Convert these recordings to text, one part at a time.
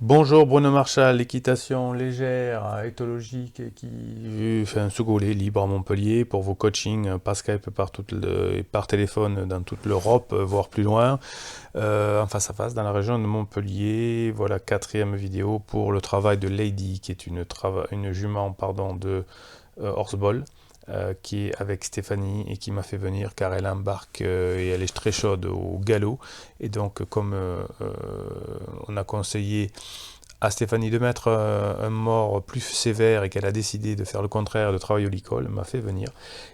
Bonjour Bruno Marchal, l'équitation légère, éthologique et qui fait un secoulet libre à Montpellier pour vos coachings par Skype, et par téléphone dans toute l'Europe, voire plus loin, en face à face dans la région de Montpellier. Voilà, quatrième vidéo pour le travail de Lady, qui est une jument de Horseball, qui est avec Stéphanie et qui m'a fait venir car elle embarque et elle est très chaude au galop. Et donc, comme on a conseillé à Stéphanie de mettre un mort plus sévère et qu'elle a décidé de faire le contraire, de travailler au licol, m'a fait venir.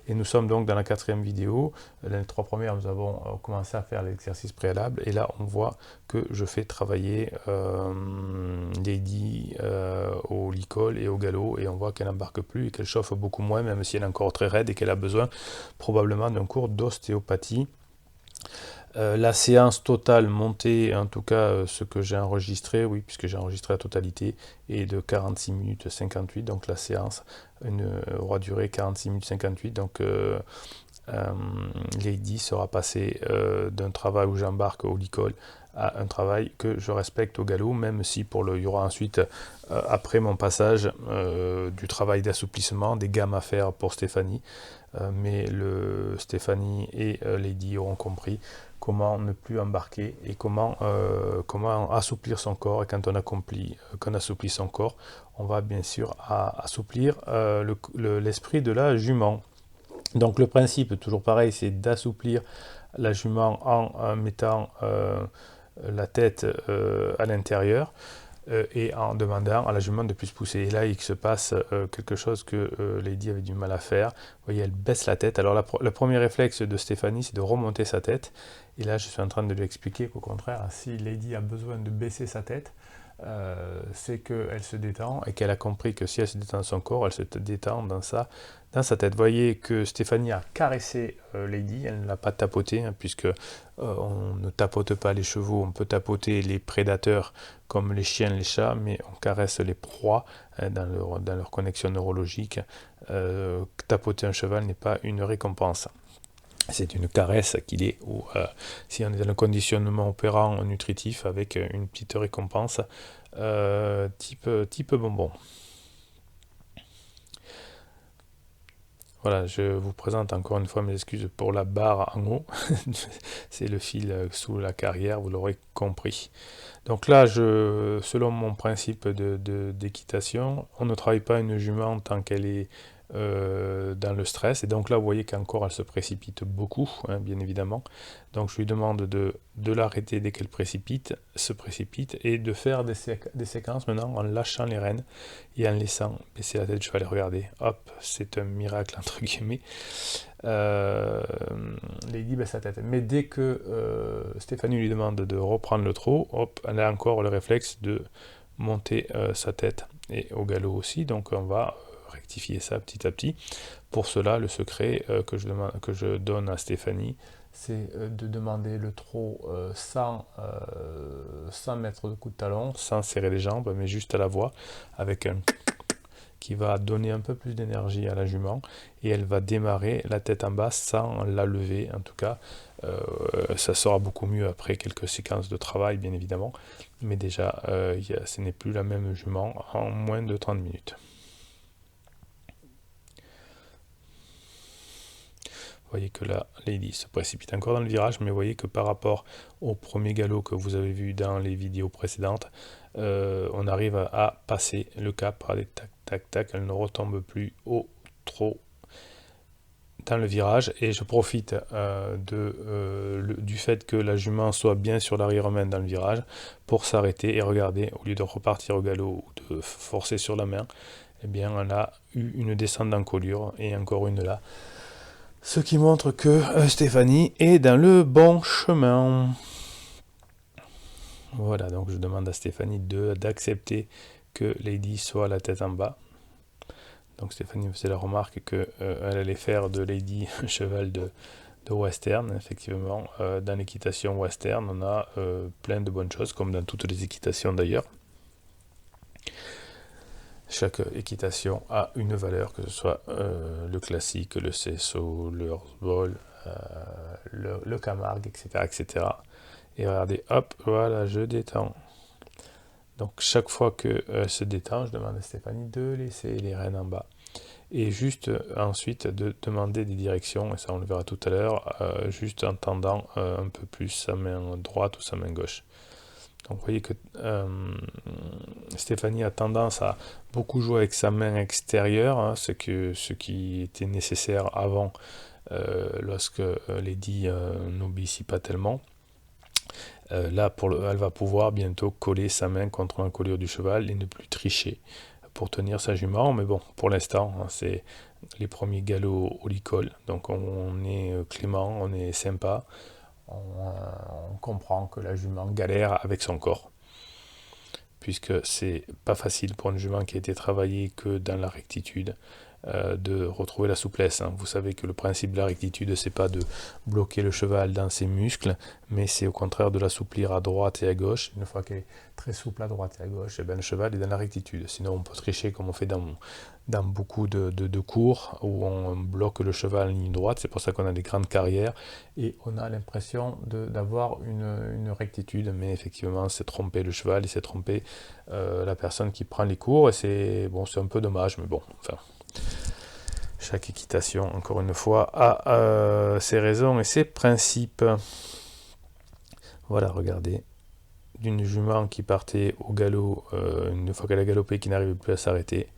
Et nous sommes donc dans la quatrième vidéo. Dans les trois premières, nous avons commencé à faire l'exercice préalable. Et là, on voit que je fais travailler Lady au licol et au galop. Et on voit qu'elle n'embarque plus et qu'elle chauffe beaucoup moins, même si elle est encore très raide et qu'elle a besoin probablement d'un cours d'ostéopathie. La séance totale montée, en tout cas ce que j'ai enregistré, oui, puisque j'ai enregistré la totalité, est de 46 minutes 58, donc la séance aura duré 46 minutes 58, donc Lady sera passée d'un travail où j'embarque au licol à un travail que je respecte au galop, même si il y aura ensuite, après mon passage, du travail d'assouplissement, des gammes à faire pour Stéphanie, mais Stéphanie et Lady auront compris comment ne plus embarquer et comment assouplir son corps. Et quand qu'on assouplit son corps, on va bien sûr assouplir l'esprit de la jument. Donc le principe, toujours pareil, c'est d'assouplir la jument en mettant la tête à l'intérieur et en demandant à la jument de plus pousser. Et là, il se passe quelque chose que Lady avait du mal à faire. Vous voyez, elle baisse la tête. Alors, le premier réflexe de Stéphanie, c'est de remonter sa tête. Et là, je suis en train de lui expliquer qu'au contraire, si Lady a besoin de baisser sa tête, c'est qu'elle se détend et qu'elle a compris que si elle se détend dans son corps, elle se détend dans sa tête. Vous voyez que Stéphanie a caressé Lady, elle ne l'a pas tapoté, hein, puisque on ne tapote pas les chevaux, on peut tapoter les prédateurs comme les chiens, les chats, mais on caresse les proies hein, dans leur connexion neurologique. Tapoter un cheval n'est pas une récompense. C'est une caresse qu'il est, ou si on est dans le conditionnement opérant nutritif avec une petite récompense type bonbon. Voilà, je vous présente encore une fois mes excuses pour la barre en haut. C'est le fil sous la carrière, vous l'aurez compris. Donc là, selon mon principe d'équitation, on ne travaille pas une jument tant qu'elle est dans le stress. Et donc là, vous voyez qu'encore elle se précipite beaucoup, hein, bien évidemment. Donc je lui demande de l'arrêter dès qu'elle se précipite, et de faire des séquences maintenant en lâchant les rênes et en laissant baisser la tête. Je vais aller regarder. Hop, c'est un miracle entre guillemets. Euh, Lady baisse sa tête. Mais dès que Stéphanie lui demande de reprendre le trot, hop, elle a encore le réflexe de monter sa tête et au galop aussi. Donc on va rectifier ça petit à petit. Pour cela, le secret que je donne à Stéphanie, c'est de demander le trot sans mettre de coup de talon, sans serrer les jambes, mais juste à la voix, avec un qui va donner un peu plus d'énergie à la jument, et elle va démarrer la tête en bas sans la lever. En tout cas, ça sera beaucoup mieux après quelques séquences de travail, bien évidemment, mais déjà, ce n'est plus la même jument en moins de 30 minutes. Vous voyez que là, Lady se précipite encore dans le virage, mais vous voyez que par rapport au premier galop que vous avez vu dans les vidéos précédentes, on arrive à passer le cap, à des tac, tac, tac, elle ne retombe plus trop dans le virage. Et je profite du fait que la jument soit bien sur l'arrière-main dans le virage pour s'arrêter et regarder, au lieu de repartir au galop ou de forcer sur la main, eh bien on a eu une descente d'encolure, et encore une là. Ce qui montre que Stéphanie est dans le bon chemin. Voilà, donc je demande à Stéphanie d'accepter que Lady soit la tête en bas. Donc Stéphanie me faisait la remarque qu'elle allait faire de Lady un cheval de western. Effectivement, dans l'équitation western, on a plein de bonnes choses, comme dans toutes les équitations d'ailleurs. Chaque équitation a une valeur, que ce soit le classique, le CSO, le horseball, le Camargue, etc., etc. Et regardez, hop, voilà, je détends. Donc chaque fois qu'elle se détend, je demande à Stéphanie de laisser les rênes en bas. Et juste ensuite de demander des directions, et ça on le verra tout à l'heure, juste en tendant un peu plus sa main droite ou sa main gauche. Donc vous voyez que Stéphanie a tendance à beaucoup jouer avec sa main extérieure, hein, ce qui était nécessaire avant lorsque Lady n'obéissait pas tellement. Là, elle va pouvoir bientôt coller sa main contre un collier du cheval et ne plus tricher pour tenir sa jument. Mais bon, pour l'instant, hein, c'est les premiers galops au licol. Donc on est clément, on est sympa. On comprend que la jument galère avec son corps, puisque c'est pas facile pour une jument qui a été travaillée que dans la rectitude de retrouver la souplesse. Hein. Vous savez que le principe de la rectitude, c'est pas de bloquer le cheval dans ses muscles, mais c'est au contraire de l'assouplir à droite et à gauche. Une fois qu'elle est très souple à droite et à gauche, et bien le cheval est dans la rectitude. Sinon, on peut tricher comme on fait dans beaucoup de cours où on bloque le cheval en ligne droite. C'est pour ça qu'on a des grandes carrières et on a l'impression d'avoir une rectitude, mais effectivement, c'est tromper le cheval et c'est tromper la personne qui prend les cours. Et c'est un peu dommage, mais bon, enfin. Chaque équitation, encore une fois, a ses raisons et ses principes. Voilà, regardez. D'une jument qui partait au galop, une fois qu'elle a galopé, qui n'arrivait plus à s'arrêter.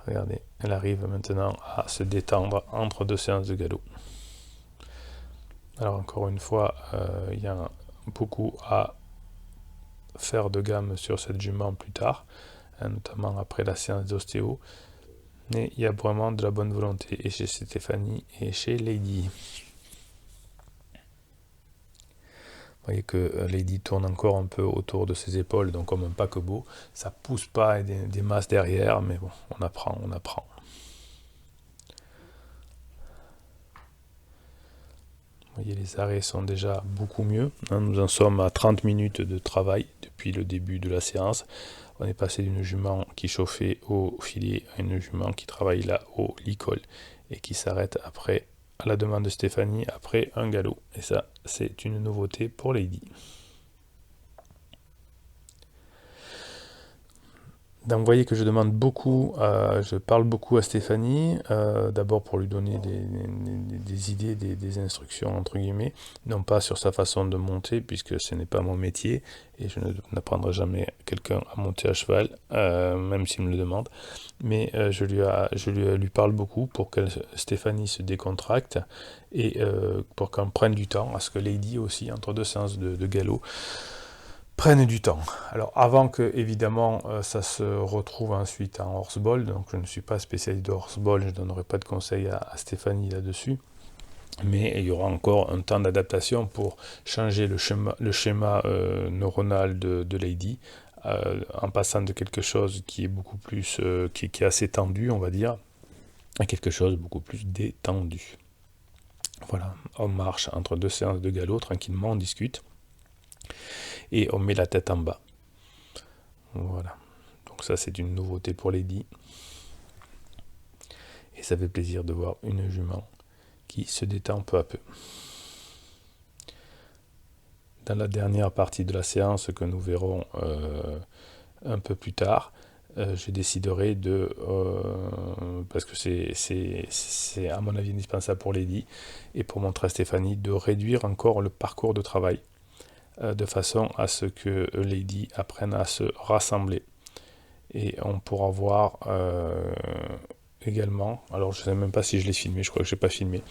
Regardez, elle arrive maintenant à se détendre entre deux séances de galop. Alors encore une fois, il y a beaucoup à faire de gamme sur cette jument plus tard, hein, notamment après la séance d'ostéo. Mais il y a vraiment de la bonne volonté et chez Stéphanie et chez Lady. Vous voyez que Lady tourne encore un peu autour de ses épaules, donc comme un paquebot. Ça pousse pas des masses derrière, mais bon, on apprend. Vous voyez, les arrêts sont déjà beaucoup mieux. Nous en sommes à 30 minutes de travail depuis le début de la séance. On est passé d'une jument qui chauffait au filet à une jument qui travaille là au licol et qui s'arrête après, à la demande de Stéphanie, après un galop. Et ça, c'est une nouveauté pour Lady. Donc vous voyez que je demande beaucoup, je parle beaucoup à Stéphanie, d'abord pour lui donner des idées, des instructions entre guillemets, non pas sur sa façon de monter, puisque ce n'est pas mon métier, et je n'apprendrai jamais quelqu'un à monter à cheval, même s'il me le demande, mais je lui parle beaucoup pour que Stéphanie se décontracte, et pour qu'on prenne du temps, à ce que Lady aussi, entre deux séances de galop, prennent du temps. Alors avant que évidemment ça se retrouve ensuite en horseball, donc je ne suis pas spécialiste de horseball, je ne donnerai pas de conseils à Stéphanie là-dessus, mais il y aura encore un temps d'adaptation pour changer le schéma neuronal de Lady, en passant de quelque chose qui est beaucoup plus, qui est assez tendu, on va dire, à quelque chose beaucoup plus détendu. Voilà, on marche entre deux séances de galop, tranquillement, on discute. Et on met la tête en bas. Voilà. Donc ça, c'est une nouveauté pour Lady. Et ça fait plaisir de voir une jument qui se détend peu à peu. Dans la dernière partie de la séance que nous verrons un peu plus tard, je déciderai parce que c'est à mon avis indispensable pour Lady et pour montrer à Stéphanie, de réduire encore le parcours de travail, de façon à ce que Lady apprenne à se rassembler. Et on pourra voir également, alors je ne sais même pas si je l'ai filmé, je crois que je n'ai pas filmé,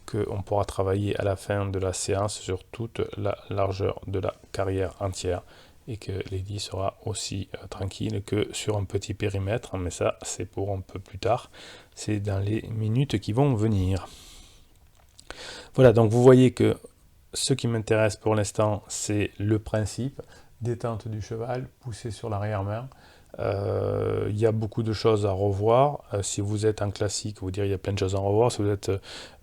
qu'on pourra travailler à la fin de la séance sur toute la largeur de la carrière entière, et que Lady sera aussi tranquille que sur un petit périmètre, mais ça c'est pour un peu plus tard, c'est dans les minutes qui vont venir. Voilà, donc vous voyez que ce qui m'intéresse pour l'instant, c'est le principe, détente du cheval, pousser sur l'arrière-main. Il y a beaucoup de choses à revoir. Si vous êtes en classique, vous direz il y a plein de choses à revoir. Si vous êtes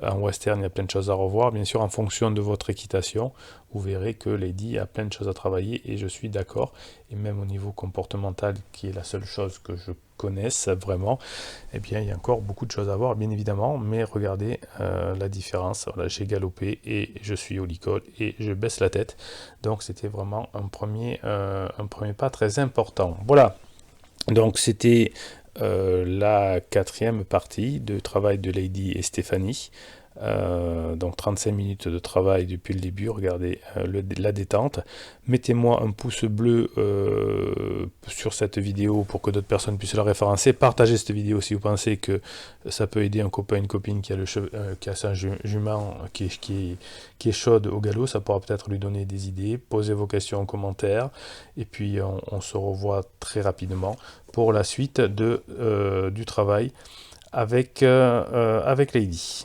en western, il y a plein de choses à revoir. Bien sûr, en fonction de votre équitation, vous verrez que Lady a plein de choses à travailler et je suis d'accord. Et même au niveau comportemental, qui est la seule chose que je connaisse vraiment, eh bien il y a encore beaucoup de choses à voir bien évidemment, mais regardez la différence. Voilà, j'ai galopé et je suis au licol et je baisse la tête. Donc c'était vraiment un premier pas très important. Voilà, donc c'était la quatrième partie de travail de Lady et Stéphanie. Donc 35 minutes de travail depuis le début, regardez la détente. Mettez-moi un pouce bleu sur cette vidéo pour que d'autres personnes puissent la référencer. Partagez cette vidéo si vous pensez que ça peut aider un copain, une copine qui a sa jument qui est chaude au galop. Ça pourra peut-être lui donner des idées. Posez vos questions en commentaire et puis on se revoit très rapidement pour la suite du travail avec Lady.